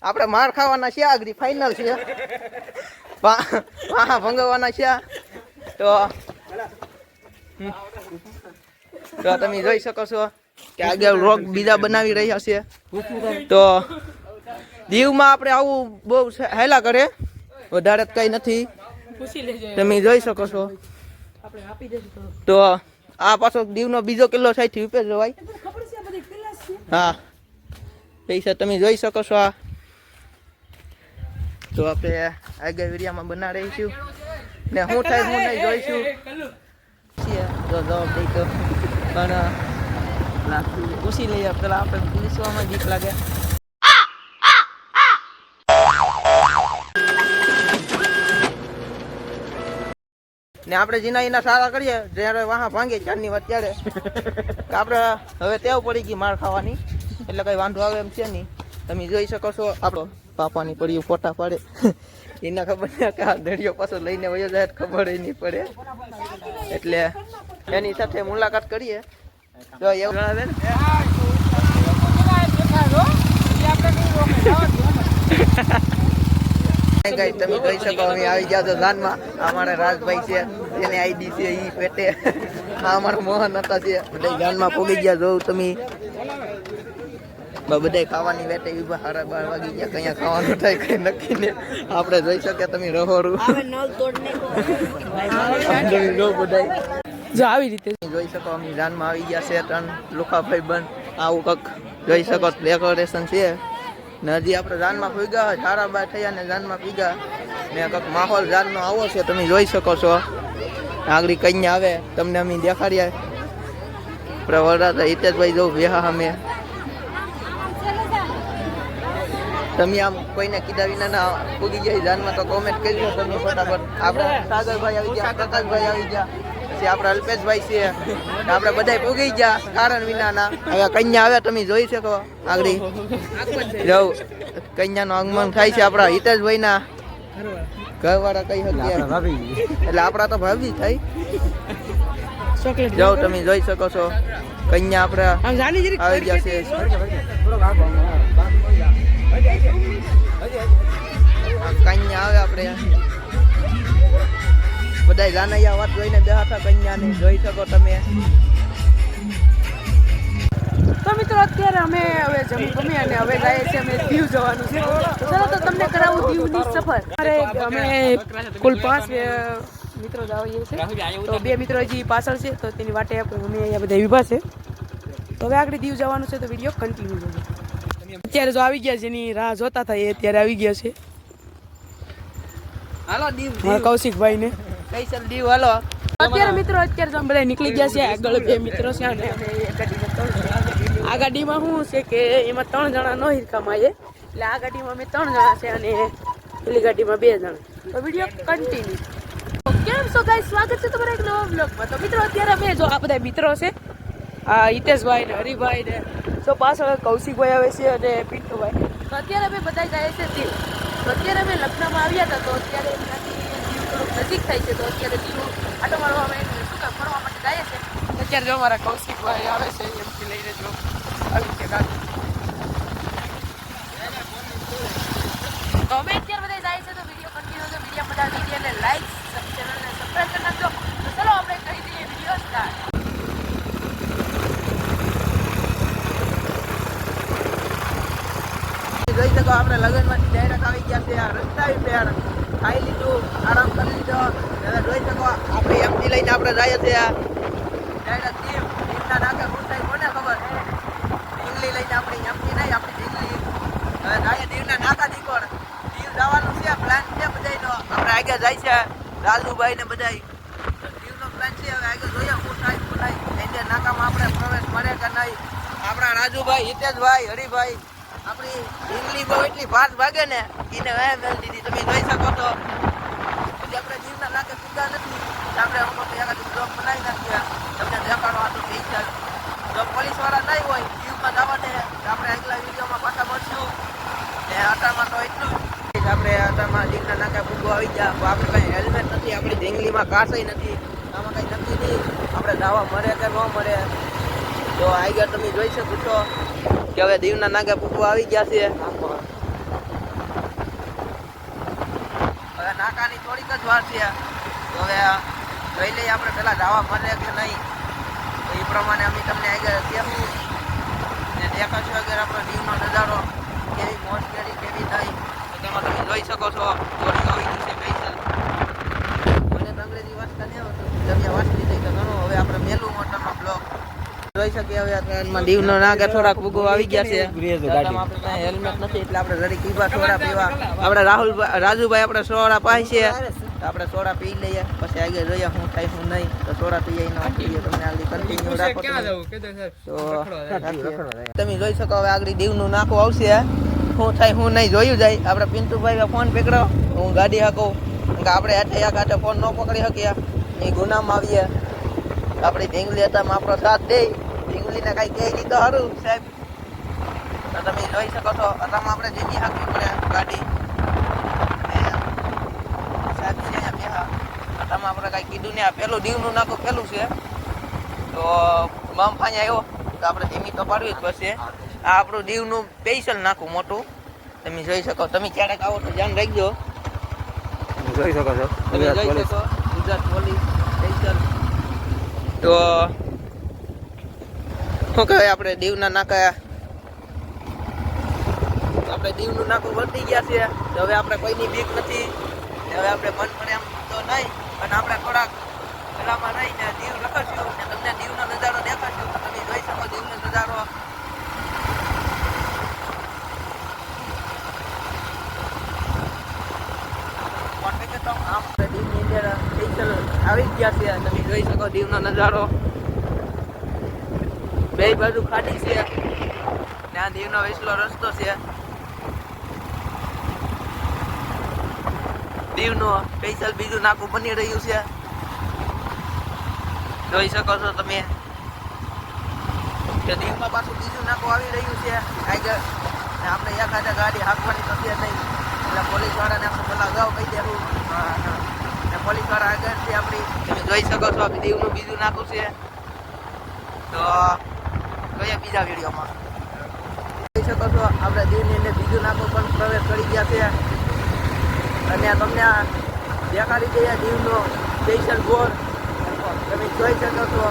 આપણે માર ખાવાના છે આગળ ફાઇનલ છે વાહ ભંગવવાના છે તો તમે જોઈ શકો છો કે આગળ રોગ બીજા બનાવી રહ્યા છે તો દીવમાં આપણે આવું બહુ હેલા કરે વધારે કઈ નથી તમે જોઈ શકો છો તો આ પાછો દીવનો બીજો કિલ્લો સાઈડથી ઉપે જવાય હા પૈસા તમે જોઈ શકો છો આ તો આપણે આગળ વિડીયામાં બના રહીશું ને હું થાય હું નહીં જોઈશું જો જવાબ દઈ તો પણ પૂછી લઈએ પેલા આપણે પૂછવામાં બીક લાગે ને આપણે જીના એના સારા કરીએ જ્યારે વાહ ભાંગે ચારની વાત ત્યારે આપણે હવે ટેવ પડી ગઈ માર ખાવાની એટલે કઈ વાંધો આવે એમ છે નહીં તમે જોઈ શકો છો આપણો પાપાની પડી ફોટા પાડે એને ખબર નહીં કે આ દરિયો પાછો લઈને વયો જાય ખબર નહીં પડે એટલે એની સાથે મુલાકાત કરીએ તો એવું જણાવે ને તમે જોઈ શકો અમે આવી ગયા છો જાનમાં અમારા રાજભાઈ છે જેની આઈડી છે ઈ પેટે આ અમારા મોહન હતા છે બધા જાનમાં પોગી ગયા જોઉં તમે બધા ખાવાની વેટે ઉભા 12:30 વાગી ગયા કયા ખાવાનું થાય કઈ નક્કી ને આપણે જોઈ શકીએ તમે રહોરું જો આવી રીતે જોઈ શકો અમે જાનમાં આવી ગયા છે 3 લુખાભાઈ બંધ આવું કંઈક જોઈ શકો ડેકોરેશન છે ને હજી આપણે જાનમાં ભૂગ્યા 12:30 થયા ને જાનમાં ભૂગ્યા ને કંઈક માહોલ જાનનો આવો છે તમે જોઈ શકો છો આગળ કઈ આવે તમને અમે દેખાડ્યા પ્રવર્તા હિતેશભાઈ જો વેહા અમે તમે આમ કોઈને કીધા વિના ના પૂગી ગયા જાનમાં તો કોમેન્ટ કરજો તમે ફટાફટ આપણા સાગરભાઈ આવી ગયા પ્રકાશભાઈ આવી ગયા પછી આપણા અલ્પેશભાઈ છે આપણે બધા પૂગી ગયા કારણ વિનાના હવે કન્યા આવે તમે જોઈ શકો આગળ જવું કન્યાનું આગમન થાય છે આપણા હિતેશભાઈ ના ઘરવાળા કઈ શકીએ એટલે આપણા તો ભાભી થઈ જાઓ તમે જોઈ શકો છો કન્યા આપણે આવી ગયા છે કન્યા આવે આપણે બધા જાનૈયા વાત જોઈને બેઠા હતા કન્યાને જોઈ શકો તમે તો મિત્રો અત્યારે અમે હવે જમી ગમી અને હવે જઈએ છીએ અમે દીવ જવાનું છે તો ચાલો તો તમને કરાવું દીવની સફર અરે અમે કુલ 5 મિત્રો જઈએ છે તો 2 મિત્રો હજી પાછળ છે તો તેની વાટે અમે અહીંયા બધા ઊભા છે તો હવે આગળ દીવ જવાનું છે તો વિડીયો કન્ટિન્યુ કરજો અત્યારે જો આવી ગયા છે એની રાહ જોતા હતા એ અત્યારે આવી ગયા છે હાલો દીવ કૌશિકભાઈ ને કઈસલ દીવ હાલો અત્યારે મિત્રો અત્યારે તો બધા નીકળી ગયા છે આગળ 2 મિત્રો છે અને અમે આ ગાડીમાં શું છે કે એમાં 3 જણા નો હિરકામાં આવે એટલે આ ગાડીમાં અમે 3 જણા છે અને પેલી ગાડીમાં 2 જણા તો વિડીયો કન્ટિન્યુ કેમ છો ગાઈસ સ્વાગત છે તમારા એક નવા વ્લોગમાં તો મિત્રો અત્યારે અમે જો આ બધા મિત્રો છે આ હિતેશભાઈ ને હરિભાઈ ને તો પાછળ કૌશિકભાઈ આવે છે અને પિન્ટુભાઈ તો અત્યારે અમે બધા જાય છે દીવ તો અત્યારે અમે લગ્નમાં આવ્યા હતા તો અત્યારે થોડુંક નજીક થાય છે તો અત્યારે દીવ આટો મારવા અમે શું કામ ફરવા માટે જાય છે અત્યારે જો અમારા કૌશિકભાઈ આવે છે એમથી લઈને જો આવી છે ગાડી તો અમે અત્યારે બધા જાય છે તો વિડીયો કન્ટિન્યુ છે વિડીયો બધા વિડીયોને લાઈક ચેનલને સબસ્ક્રાઇબ કરી નાખજો તો ચલો આપણે કરી દઈએ વિડીયો સ્ટાર્ટ જોઈ શકો આપણે લગ્નમાંથી ડાયરેક્ટ આવી ગયા છે આ રસ્તા પેર ખાઈ લીધું આરામ કરી લીધો હવે જોઈ શકો આપણે એમથી લઈને આપણે જઈએ છીએ ડાયરેક્ટ દીવના નાકે પૂછાય કોને ખબર ઢીંગલી લઈને આપણે એમથી નહીં આપણી ઢીંગલી હવે જાય દીવના નાકા દીકોણ દીવ જવાનું છે પ્લાન છે બધાનો આપણે આગળ જાય છે લાલુભાઈ ને બધા દીવનો પ્લાન છે હવે આગળ જોઈએ શું થાય એટલે નાકામાં આપણે પ્રવેશ મળે કે નહીં આપણા રાજુભાઈ હિતેશભાઈ હરિભાઈ આપણી ઢીંગલી બહુ એટલી ફાસ્ટ ભાગે ને એને વહે મેળ દીધી તમે જોઈ શકો તો પછી આપણે દીવના નાકે પૂગા નથી આપણે અમુક એકાદ બ્લોગ બનાવી નાખીએ તમને દેખાડવાનું થઈ જાય જો પોલીસવાળા નહીં હોય દીવમાં જવા દે આપણે આગલા વિડીયોમાં પાછા મળશું ને આટામાં તો એટલું આપણે આટામાં દીવના નાકે પૂગો આવી ગયા તો આપણે કંઈ હેલ્મેટ નથી આપણી ઢીંગલીમાં કાંસય નથી આમાં કંઈ નક્કી નહીં આપણે જવા મળે કે ન મળે તો આગળ તમે જોઈ શકો છો કે હવે દીવના નાગે પૂગવા આવી ગયા છે વાર છે. તો હવે જોઈ લઈએ આપણે પેલા જવા મળે કે નહીં. તો એ પ્રમાણે અમે તમને આગળ કહેવું ને દેખાશું આગળ આપણો દીવનો નજારો કેવી મોજ કેવી કેવી નહીં. તો તેમાં તમે જોઈ શકો છો જોડી આવી ગઈ છે સ્પેશિયલ. મને તો અંગ્રેજી વાંચતા નહીં આવતું, તમે વાંચી લીધી તો ઘણું. હવે આપણે મેલું મોટરનો બ્લોક જોઈ શકીએ. હવે ટ્રેનમાં દીવનો નાકે થોડાક ભૂગો આવી ગયા છે. આપણે હેલ્મેટ નથી એટલે આપણે જરી પીવા સોડા પીવા આપણે રાજુભાઈ આપણે સોડા પાય છે. આપણે સોડા પી લઈએ પછી આગળ જોઈએ શું થાય શું નહીં. તો સોડા પીએ ન પીએ તમને આગળ કન્ટિન્યુ રાખો. તો તમે જોઈ શકો હવે આગળ દીવનું નાકું આવશે. શું થાય શું નહીં જોયું જાય. આપણે પિન્ટુભાઈ ફોન પકડો, હું ગાડી હાકું. આપણે હાથે ફોન ન પકડી શકીએ એ ગુનામાં આવીએ. આપણી ઢીંગલી હતામાં આપણો સાથ દે. ઢીંગલીને કાંઈ કહે નહીં તો સારું સાહેબ. તો તમે જોઈ શકો છો હતામાં આપણે જેની હાકવી પડે ગાડી. સાહેબ છે હતામાં આપણે કાંઈ કીધું ને આ પેલું દીવનું નાખું પેલું છે. તો બમફાઈ આવ્યો તો આપણે ધીમી તો પાડવી જ પડશે. આ આપણું દીવનું સ્પેશિયલ નાખું મોટું. તમે જોઈ શકો. તમે ક્યારેક આવો તો ધ્યાન રાખજો. જોઈ શકો છો તમે જોઈ શકો ગુજરાત પોલીસ સ્પેશિયલ. તો શું કહેવાય આપણે દીવના નાકા આપણે દીવનું નાકું વર્તી ગયા છે. હવે આપણે કોઈની બીક નથી. હવે આપણે મન પડે એમ તો નહીં. અને આપણે થોડાક પેલામાં રહીને દીવ રખડશું ને તમને દીવનો નજારો દેખાડશું. તમે જોઈ શકો દીવનો નજારો. આપણે દીવની અંદર સ્પેશિયલ આવી જ ગયા છે. તમે જોઈ શકો દીવનો નજારો. બે બાજુ ખાડી છે ને આ દીવનો વિસલો રસ્તો છે. દીવનું સ્પેશિયલ બીજું નાકું બની રહ્યું છે. જોઈ શકો છો તમે કે દીવમાં પાછું બીજું નાકું આવી રહ્યું છે આગળ. ને આપણે એક હાથે ગાડી હાંકવાની તો છે નહીં એટલે પોલીસ વાળાને આપણે પેલા અગાઉ કહી દેવું. ને પોલીસ વાળા આગળ છે આપણી. તમે જોઈ શકો છો દીવનું બીજું નાકું છે. તો કયા બીજા વિડીયોમાં જોઈ શકો છો આપણે દીવની અંદર બીજું નાકું પણ પ્રવેશ કરી ગયા છે. અને તમને દેખાડી દઈએ દીવનો સ્પેશિયલ બોર્ડ. તમે જોઈ શકો છો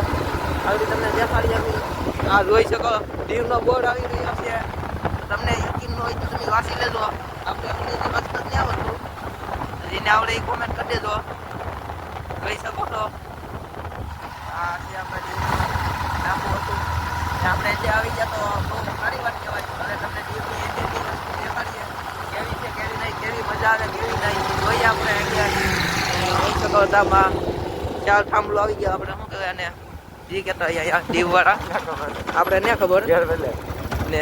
આવી તમને દેખાડી આપી. આ જોઈ શકો દીવનો બોર્ડ આવી રહ્યો છે. તમને યકીન ન હોય તો તમે વાંચી લેજો. આપણે અંગ્રેજી વાંચતા નહીં આવડતું, જેને આવડે એ કોમેન્ટ કરી દેજો. જોઈ શકો છો આ છે આપણે નાખવું હતું. આપણે જે આવી ગયા તો બહુ સારી વાત કહેવાય. અને તમને દીવની એન્જિનની વસ્તુ દેખાડીએ કેવી છે કેવી નહીં, કેવી મજા આવે કેવી નહીં જોઈએ આપણે જોઈ શકો. તામાં ચાર થાંભલો આવી ગયા. આપણે શું કહેવાય અને જે કહેતા અહીંયા દીવ વાળા આપણે ને ખબર ને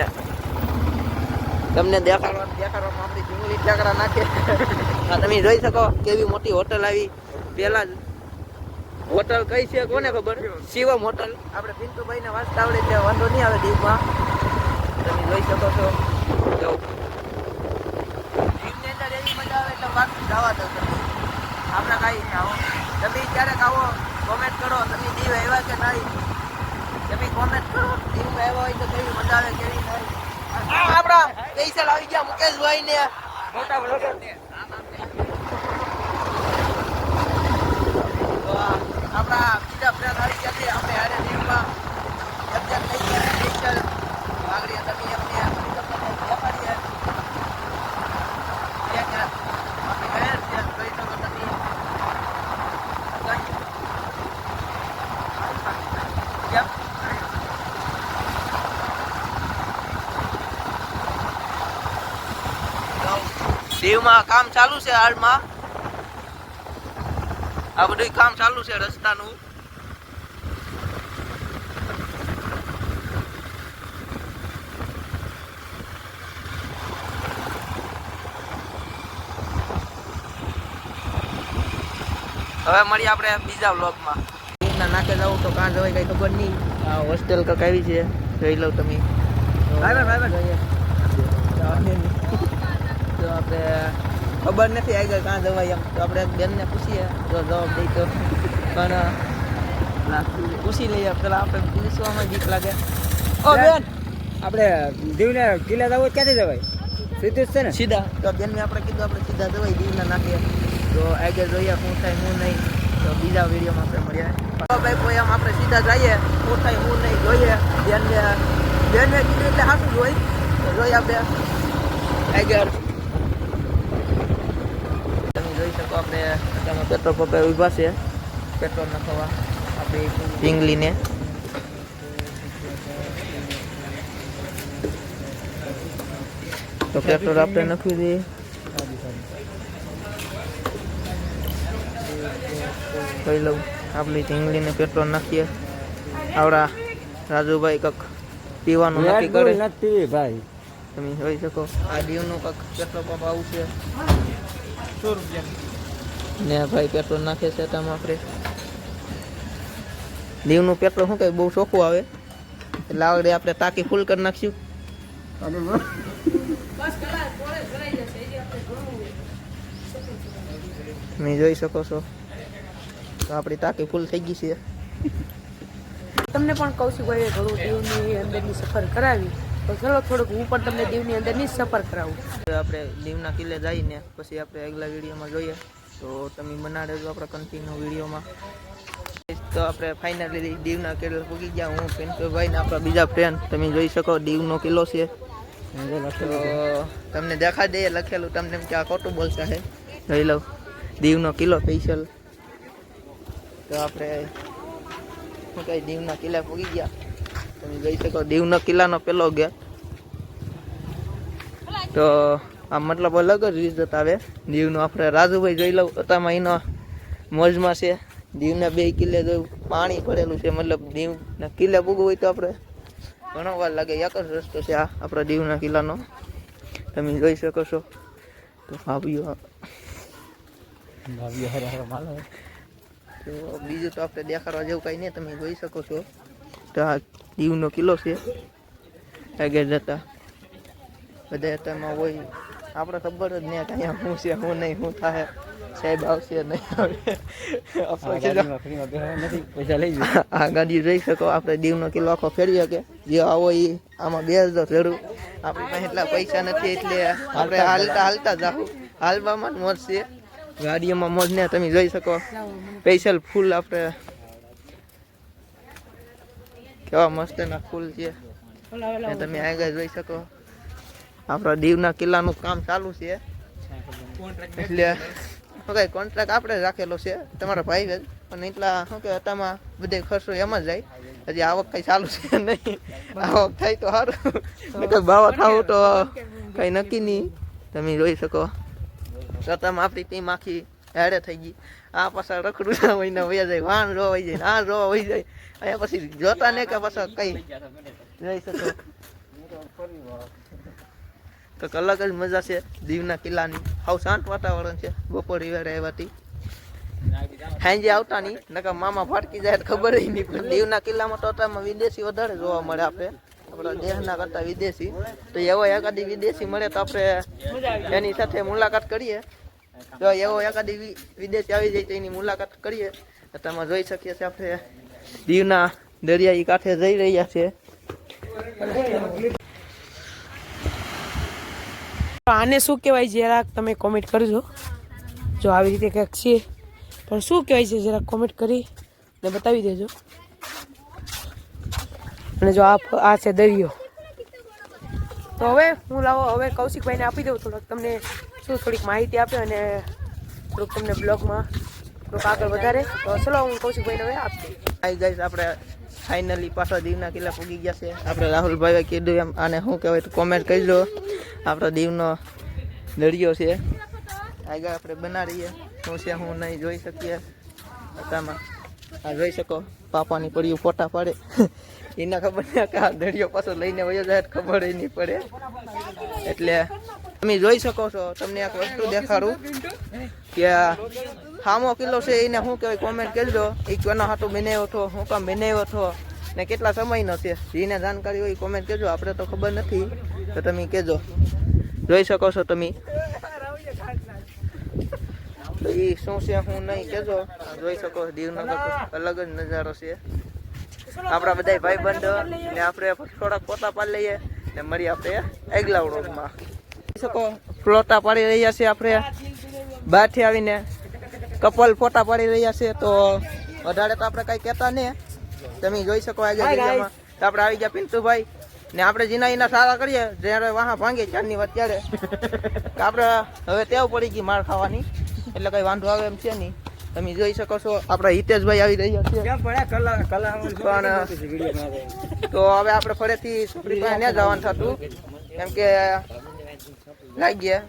તમને દેખાડવામાં આપણી જૂની ઠેકડા નાખે. તમે જોઈ શકો કેવી મોટી હોટલ આવી. પેલા જ હોટલ કઈ છે કોને ખબર? શિવમ હોટલ. આપણે પિન્ટુભાઈને વાંચતા આવડે એટલે વાંધો નહીં આવે દીવમાં. તમે જોઈ શકો છો. દીવની અંદર એવી મજા આવે એટલે વાત જવા દો. તમે આપણે કાંઈ આવો તમે ક્યારેક આવો કોમેન્ટ કરો. તમે દીવ આવ્યા કે નહીં તમે કોમેન્ટ કરો. દીવમાં આવ્યા હોય તો કેવી મજા આવે કેવી નહીં. આપણા સ્પેશિયલ આવી ગયા મુકેશભાઈ ને મોટા બ્લોગર ને. આપણા બીજા ફ્રેન્ડ આવી ગયા છે. આપણે હારે દીવમાં એક્ઝેક્ટ થઈ ગયા સ્પેશિયલ આગળ તમે એમને દેખાડીએ. દીવમાં કામ ચાલુ છે હાલમાં. આ બધું કામ ચાલુ છે રસ્તાનું. હવે મળીએ આપણે બીજા વ્લોગમાં. દીવના નાકે જવું તો કાં જવાય કઈ ખબર નહીં. આ હોસ્ટેલ કઈક આવી છે જોઈ લઉં તમે. તો આપણે ખબર નથી આગળ કાં જવાય એમ. તો આપણે બેનને પૂછીએ જો જવાબ દઈ તો. પણ પૂછી લઈએ પેલા આપણે પૂછવામાં બીક લાગે. ઓ બેન આપણે દીવને કિલ્લા જવું ક્યાંથી જવાય? સીધું જ છે ને? સીધા. તો બેનને આપણે કીધું આપણે સીધા જવાય દીવના નાકે. તો આગળ જોઈએ શું થાય શું નહીં, તો બીજા વિડીયોમાં આપણે મળીએ. ભાઈ કોઈ આમ આપણે સીધા જઈએ શું થાય શું નહીં જોઈએ. બેનને કીધું એટલે સાચું જોઈ જોઈએ આપણે આગળ. તમે જોઈ શકો આપણે અત્યારમાં પેટ્રોલ પંપે ઊભા છે પેટ્રોલ નાખવા આપણી પિંગલીને. તો પેટ્રોલ આપણે નાખી દઈએ. કહી લઉં આપણી ઢીંગલીને પેટ્રોલ નાખીએ. આવડા રાજુભાઈ કંઈક પીવાનું નક્કી કરે નથી ભાઈ. તમે જોઈ શકો આ દીવનું કંઈક પેટ્રોલ પંપ આવું છે 100 રૂપિયા ને ભાઈ પેટ્રોલ નાખે છે. તેમાં આપણે દીવનું પેટ્રોલ શું કંઈ બહુ ચોખ્ખું આવે એટલે આવડે આપણે ટાંકી ફૂલ કરી નાખશું. તમે જોઈ શકો છો તો આપણી ટાંકી ફૂલ થઈ ગઈ છે. તમને પણ કૌશિકભાઈએ ઘણું દીવની અંદરની સફર કરાવી, તો ચલો થોડુંક હું પણ તમને દીવની અંદરની સફર કરાવું. આપણે દીવના કિલ્લે જઈને પછી આપણે આગલા વિડીયોમાં જોઈએ, તો તમે બનાવી દેજો આપણા કન્ટિન્યુ વિડીયોમાં. તો આપણે ફાઇનલી દીવના કિલ્લે પૂગી ગયા. હું પિન્ટુભાઈ ને આપણા બીજા ફ્રેન્ડ. તમે જોઈ શકો દીવનો કિલ્લો છે. તો તમને દેખાડી દઈએ લખેલું, તમને એમ કે આ ખોટું બોલતા છે. જોઈ લઉં દીવનો કિલ્લો સ્પેશિયલ. તો આપણે શું કહે દીવના કિલ્લા પૂગી ગયા. તમે જોઈ શકો દીવના કિલ્લાનો પેલો ગેટ. તો આ મતલબ અલગ જ રીત આવે દીવનો. આપણે રાજુભાઈ જોઈ લઉં અત્યારમાં એનો મોજમાં છે. દીવના 2 કિલ્લે જોયું પાણી ભરેલું છે. મતલબ દીવના કિલ્લે પૂગવું હોય તો આપણે ઘણો વાર લાગે. એક જ રસ્તો છે આ આપણા દીવના કિલ્લાનો. તમે જોઈ શકો છો. તો ભાવ્યો તો બીજું તો આપણે દેખાડવા જેવું કંઈ નહીં. તમે જોઈ શકો છો તો આ દીવનો કિલ્લો છે. આગળ જતા બધા અત્યારમાં હોય આપણે ખબર જ નહીં કે અહીંયા શું છે શું નહીં શું થાય. સાહેબ આવશે નહીં આવે. આ ગાડી જોઈ શકો આપણે દીવનો કિલ્લો આખો ફેરવી શકે. જે આવો એ આમાં બેસજો જરૂર. આપણી પાસે એટલા પૈસા નથી એટલે આપણે હાલતા જાઉં. હાલવામાં જ મોજ છે, ગાડીઓમાં મોજ ને. તમે જોઈ શકો સ્પેશિયલ ફૂલ આપણે કેવા મસ્તના ફૂલ છે. તમે આગળ જોઈ શકો આપણા દીવના કિલ્લાનું કામ ચાલુ છે. એટલે શું કહે કોન્ટ્રાક્ટ આપણે રાખેલો છે તમારા ભાઈ જ, પણ એટલા શું કે અત્યારમાં બધે ખર્ચો એમાં જાય. હજી આવક કંઈ ચાલુ છે નહીં. આવક થાય તો સારું, કંઈ ભાવ થવું તો કંઈ નક્કી નહીં. તમે જોઈ શકો અત્યારમાં આપણી ટીમ આખી હેડે થઈ ગઈ. આ પાછા રખડું ના હોય ને વયા જાય, વાણ જોવા વહી જાય, આ જોવા વહી જાય. અહીંયા પછી જોતા નહીં કે પાછા કંઈ જોઈ શકો. તો અલગ જ મજા છે દીવના કિલ્લાની. હાવ શાંત વાતાવરણ છે. બપોર વેળે આવ્યાથી સાંજે આવતા નહીં નકર મામા ફાટકી જાય ખબર નહીં. પણ દીવના કિલ્લામાં તો અત્યારમાં વિદેશી વધારે જોવા મળે. આપણા દેશના કરતા વિદેશી. તો એવો એકાદી વિદેશી મળે તો આપણે એની સાથે મુલાકાત કરીએ. તો એવો એકાદી વિદેશી આવી જાય તો એની મુલાકાત કરીએ. અત્યારમાં જોઈ શકીએ છીએ આપણે દીવના દરિયાઈ કાંઠે જઈ રહ્યા છે. આને શું કહેવાય જરાક તમે કોમેન્ટ કરજો. જો આવી રીતે કંઈક છે પણ શું કહેવાય છે જરાક કોમેન્ટ કરી ને બતાવી દેજો. અને જો આ છે દરિયો. તો હવે હું હવે કૌશિકભાઈને આપી દઉં થોડોક તમને શું થોડીક માહિતી આપે અને થોડુંક તમને બ્લોગમાં થોડુંક આગળ વધારે. તો ચલો હું કૌશિકભાઈને હવે આપી દઉં. હાઈ ગાઈસ આપણે ફાઇનલી પાછા દીવના કિલ્લા પૂગી ગયા છે. આપણે રાહુલભાઈએ કીધું એમ આને શું કહેવાય તો કોમેન્ટ કરજો. આપણો દીવનો દરિયો છે. આગળ આપણે બનાવીએ શું છે હું નહીં જોઈ શકીએ. અત્યારમાં આ જોઈ શકો પાપાની પડ્યું ફોટા પાડે. એને ખબર નહીં કે આ દરિયો પાછો લઈને વયો જાય ખબર નહીં પડે. એટલે તમે જોઈ શકો છો. તમને એક વસ્તુ દેખાડું કે સામો કિલ્લો છે એને શું કહેવાય કોમેન્ટ કરજો. એ કોના હાટું બનાવ્યો હતો, શું કામ બનાવ્યો હતો ને કેટલા સમયનો છે. જેને જાણકારી હોય કોમેન્ટ કરજો. આપણે તો ખબર નથી તો તમે કહેજો. જોઈ શકો છો તમે તો એ શું છે હું નહીં કહેજો. જોઈ શકો દીવનો અલગ જ નજારો છે. આપણા બધા ભાઈબંધો ને આપણે થોડાક ફોટા પાડી લઈએ ને મળીએ આપણે આગલા વ્લોગમાં. જોઈ શકો ફ્લોટા પાડી રહ્યા છે આપણે બહારથી આવીને. કપલ ફોટા પાડી રહ્યા છે. તો વધારે તો આપણે કઈ કહેતા નહીં. તમે જોઈ શકો આગળ વિડીયોમાં. તો આપણે આવી ગયા પિન્ટુભાઈ ને આપણે જીના એના સારા કરીએ જ્યારે વાહ ભાંગે ચારની વાત ત્યારે આપણે હવે ટેવ પડી ગઈ માર ખાવાની એટલે કઈ વાંધો આવે એમ છે નહીં. તમે જોઈ શકો છો આપણા હિતેશભાઈ આવી રહ્યા છે. તો હવે આપણે ફરીથી છોકરી પાસે ત્યાં જવાનું થતું કેમ કે લાગી ગયા.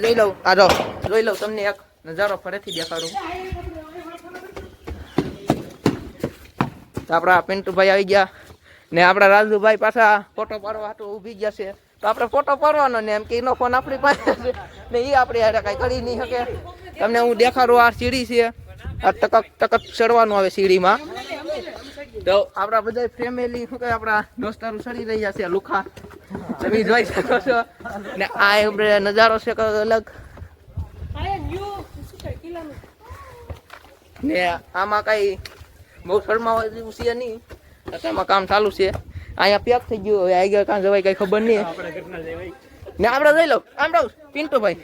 જોઈ લઉં આ જો જોઈ લઉં તમને એક નજારો ફરીથી દેખાડું. તો આપણા પિન્ટુભાઈ આવી ગયા ને આપણા રાજુભાઈ પાછા ફોટો પાડવા હાટુ ઊભી ગયા છે. તો આપણે ફોટો પાડવાનો ને એમ કે એનો ફોન આપણી પાસે છે ને એ આપણે યાર કાંઈ કરી નહીં શકે. તમને હું દેખાડું આ સીડી છે. આ ટકક ચડવાનું આવે સીડીમાં. તો આપણા બધા ફેમિલી શું કહે આપણા દોસ્તારો ચડી રહ્યા છે લુખા. તમે જોઈ શકો છો ને આ નજારો છે અલગ ને આમાં કઈ બહુ શરમાવા જેવું છે નહીં. આમાં કામ ચાલુ છે. અહીંયા પેક થઈ ગયું હવે આગળ કાં જવાય કઈ ખબર નહીં ને આપણે જોઈ લઉં આમ રહું પિન્ટુભાઈ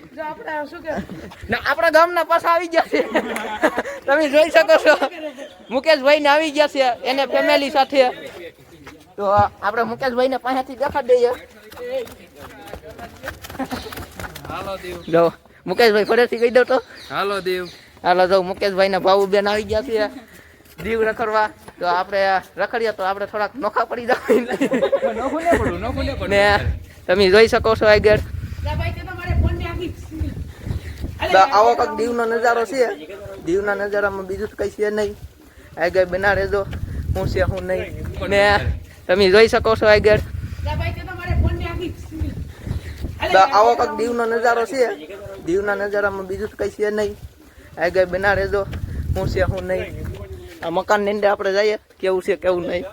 ને આપણા ગામના પાછા આવી ગયા છે. તમે જોઈ શકો છો મુકેશભાઈ ને આવી ગયા છે એને ફેમિલી સાથે. તો આપણે મુકેશભાઈ ને પાસેથી દેખાડી દઈએ. જો મુકેશભાઈ ફરીથી કહી દઉં તો હાલો દેવ. હાલો જો મુકેશભાઈ ના ભાऊ બેન આવી ગયા છે દીવ રખડવા. તો આપણે રખડીએ તો આપણે થોડાક નોખા પડી જાય ને તમે જોઈ શકો છો આગળ. આવો કંઈક દીવનો નજારો છે. દીવના નજારામાં બીજું કઈ છે નહીં. આગળ બના રહેજો હું છે હું નહીં ને તમે જોઈ શકો છો આગળ. આવો કંઈક દીવનો નજારો છે. દીવના નજારામાં બીજું કઈ છે નહીં. આગળ બના રહેજો હું છે હું નહીં. આ મકાન ની અંદર આપણે જઈએ કેવું છે કેવું નહીં.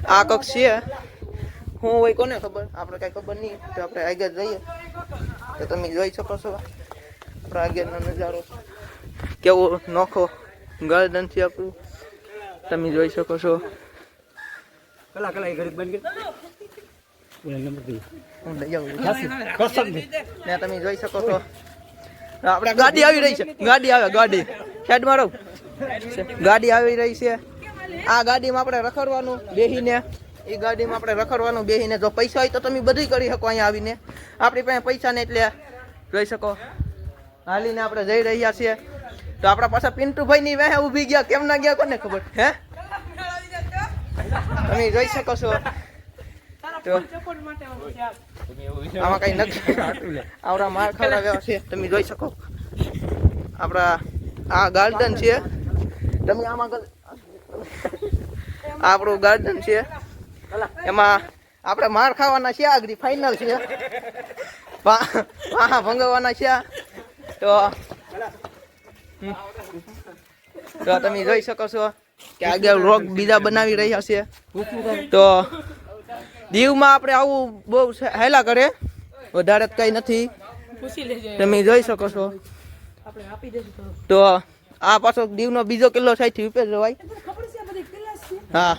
આ કક છે હું હોય કોને ખબર આપણે કઈ ખબર નહીં. તો આપણે આગળ જઈએ તો તમે જોઈ શકો છો આપણા આગળનો નજારો કેવો નોખો ગાર્ડન છે આપણું. તમે જોઈ શકો છો. હું લઈ આવું ને તમે જોઈ શકો છો આપણે ગાડી આવી રહી છે. ગાડી આવે ગાડી સાઈડ માં રહો. ગાડી આવી રહી છે. આ ગાડીમાં આપણે રખડવાનું બેહીને એ ગાડીમાં આપણે રખડવાનું બેહીને જો પૈસા હોય તો તમે બધું કરી શકો. અહીંયા આવીને આપણી પાસે પૈસા ને એટલે જોઈ શકો હાલીને આપણે જઈ રહ્યા છીએ. તો આપણા પાછા પિન્ટુભાઈ ની વેહે ઊભી ગયા કેમ ના ગયા કોને ખબર હે. તમે જોઈ શકો છો. તો આમાં કઈ નથી આવડા માર ખવડાવ્યા છે. તમે જોઈ શકો આપણા આ ગાર્ડન છે. તમે આમાં આપણું ગાર્ડન છે એમાં આપણે માર ખાવાના છે. આગળ ફાઇનલ છે વાહ ભંગવાના છે. તો તમે જોઈ શકો છો કે આગળ રોગ બીજા બનાવી રહ્યા છે. તો દીવમાં આપણે આવું બહુ હેલા કરે વધારે કઈ નથી. તમે જોઈ શકો છો. તો આ પાછો દીવનો બીજો કિલ્લો સાઈથી ઉપર જવાય. હા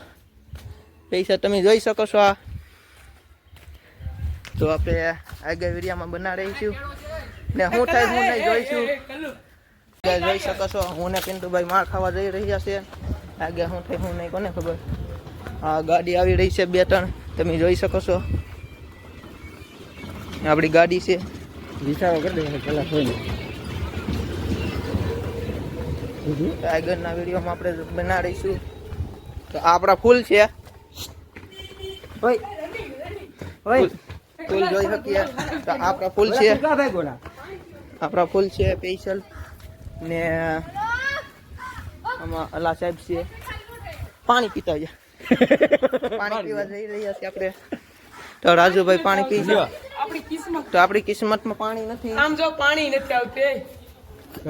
પૈસા તમે જોઈ શકો છો. આ તો આપણે આગળ વિડીયામાં બના રહીશું ને હું થાય હું નહીં જોઈશું. જોઈ શકો છો હું ને પિન્ટુભાઈ માર ખાવા જઈ રહ્યા છે. આગળ હું થાય હું નહીં કોને ખબર. આ ગાડી આવી રહી છે 2-3 તમે જોઈ શકો છો. આપણી ગાડી છે. આગળના વિડીયોમાં આપણે બના રહીશું. તો આપણા ફૂલ છે. ફૂલ જોઈ શકીએ તો આપણા ફૂલ છે. આપણા ફૂલ છે સ્પેશિયલ ને આમાં અલા સાહેબ છે પાણી પીતા છે. પાણી પીવા જઈ રહ્યા છે આપણે. તો રાજુભાઈ પાણી પી છે. તો આપણી કિસ્મતમાં પાણી નથી. આમ જો પાણી નથી આવતી.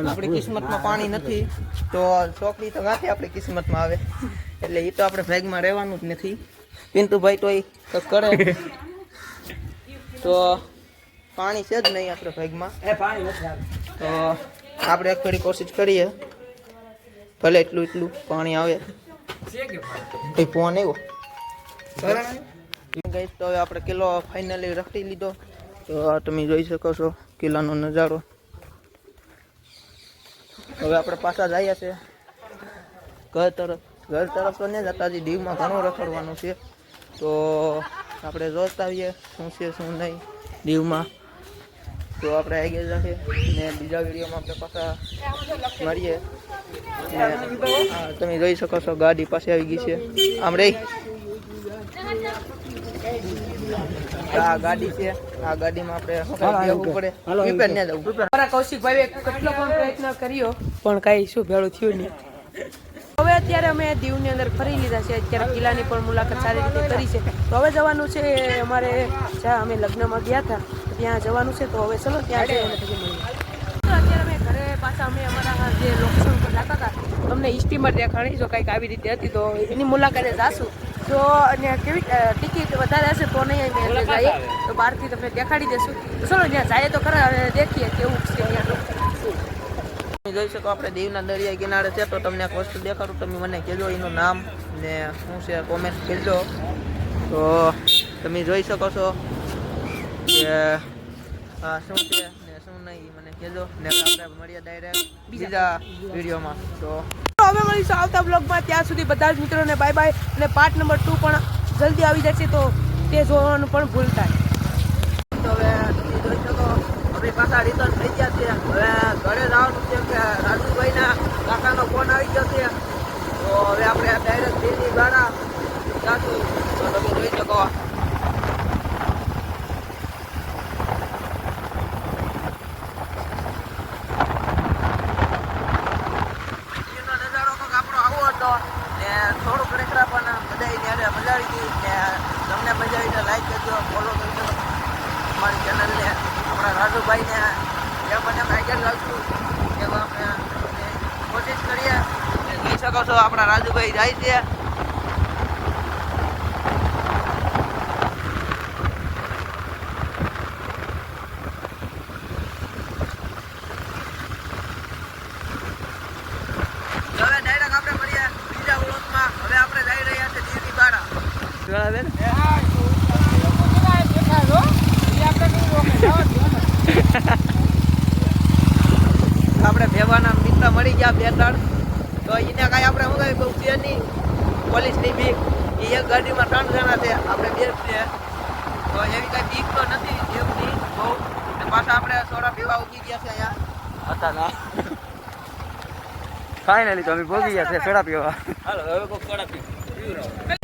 આપણી કિસ્મતમાં પાણી નથી તો છોકરી તો ગાંઠે આપણી કિસ્મતમાં આવે એટલે એ તો આપણે ભાગમાં રહેવાનું જ નથી. પિન્ટુભાઈ તો એ કરે તો પાણી છે જ નહીં આપણે ભાગમાં. તો આપણે એક થોડી કોશિશ કરીએ ભલે એટલું પાણી આવે. ફોન આવ્યો તો હવે આપણે કિલ્લો ફાઇનલી રખડી લીધો. તો તમે જોઈ શકો છો કિલ્લાનો નજારો હવે આપણે પાછા જઈએ છે ઘર તરફ તો નહીં જતા, હજી દીવમાં ઘણું રખડવાનું છે. તો આપણે જોતા આવીએ શું છે શું નહીં દીવમાં. તો આપણે આવી ગયા છે ને બીજા વિડીયોમાં આપણે પાછા મળીએ. ને તમે જોઈ શકો છો ગાડી પાસે આવી ગઈ છે. આમ રહી આ ગાડી છે, આ ગાડીમાં આપણે બેસવું પડે. વિપેન ને જવું. મારા કૌશિકભાઈએ કેટલો પણ પ્રયત્ન કર્યો પણ કાંઈ શું ભેળું થયું નહીં. હવે અત્યારે અમે દીવની અંદર ફરી લીધા છે. અત્યારે કિલ્લાની પણ મુલાકાત સારી રીતે કરી છે. તો હવે જવાનું છે અમારે જ્યાં અમે લગ્નમાં ગયા હતા ત્યાં જવાનું છે. તો હવે ચલો ત્યાં જઈએ અને પછી મળીએ. તો અત્યારે અમે ઘરે પાછા અમે અમારા જે લોકેશન પર જતા હતા તમને સ્ટીમર દેખાણી, જો કંઈક આવી રીતે હતી તો એની મુલાકાતે જાશું. તો અને કેવી ટિકિટ વધારે હશે તો નહીં અમે એટલે જઈએ તો બહારથી તમને દેખાડી દઈશું. તો ચલો ત્યાં જઈએ તો ખરા અને દેખીએ કેવું છે અહીંયા. તમે જોઈ શકો આપણે દીવના દરિયા કિનારે છે. તો તમને એક વસ્તુ દેખાડું, તમે મને કહેજો એનું નામ ને શું છે કોમેન્ટ કરજો. તો તમે જોઈ શકો છો કે આ શું છે ને શું નહીં મને કહેજો. ને આપણે મળીએ ડાયરેક્ટ બીજા વિડીયોમાં. તો હવે મળીશું આવતા બ્લોગમાં. ત્યાં સુધી બધા જ મિત્રોને બાય બાય. અને પાર્ટ નંબર 2 પણ જલ્દી આવી જશે તો તે જોવાનું પણ ભૂલતા નહીં. તો હવે તમે જોઈ શકો આપણી પાછા રિટર્ન થઈ ગયા છે. હવે ઘરે જવાનું છે કે રાજુભાઈના કાકાનો ફોન આવી ગયો છે. તો હવે આપણે ડાયરેક્ટ દિલ્હી દ્વારા જાશું. તો તમે જોઈ શકો થોડુંક રેખરા પણ બધા મજા આવી ગઈ. ને તમને મજા આવી તો લાઈક કરજો, ફોલો કરજો અમારી ચેનલને. આપણા રાજુભાઈને જેમ બને આગળ લાવશું એવા આપણે કોશિશ કરીએ. જોઈ શકો છો આપણા રાજુભાઈ જાય છે. હવે ડાયરેક્ટ આપણે મળીએ બીજા વ્લોગમાં. હવે આપણે જઈ રહ્યા છીએ દીવની બારા. આપણે ભેવાના મિત્ર મળી ગયા 2-3. તો એને કાંઈ આપણે શું કહે બહુ છે નહીં પોલીસની બીક. એ એક ગાડીમાં 3 જણા છે, આપણે 2 છે. તો એવી કાંઈ બીક તો નથી જીવની બહુ. અને પાછા આપણે સોડા પીવા ઉગી ગયા છે અહીંયા હતા ના ફાઇનલી તો અમે ભોગી ગયા છે સોડા પીવા. હાલો હવે કોઈ સોડા પી.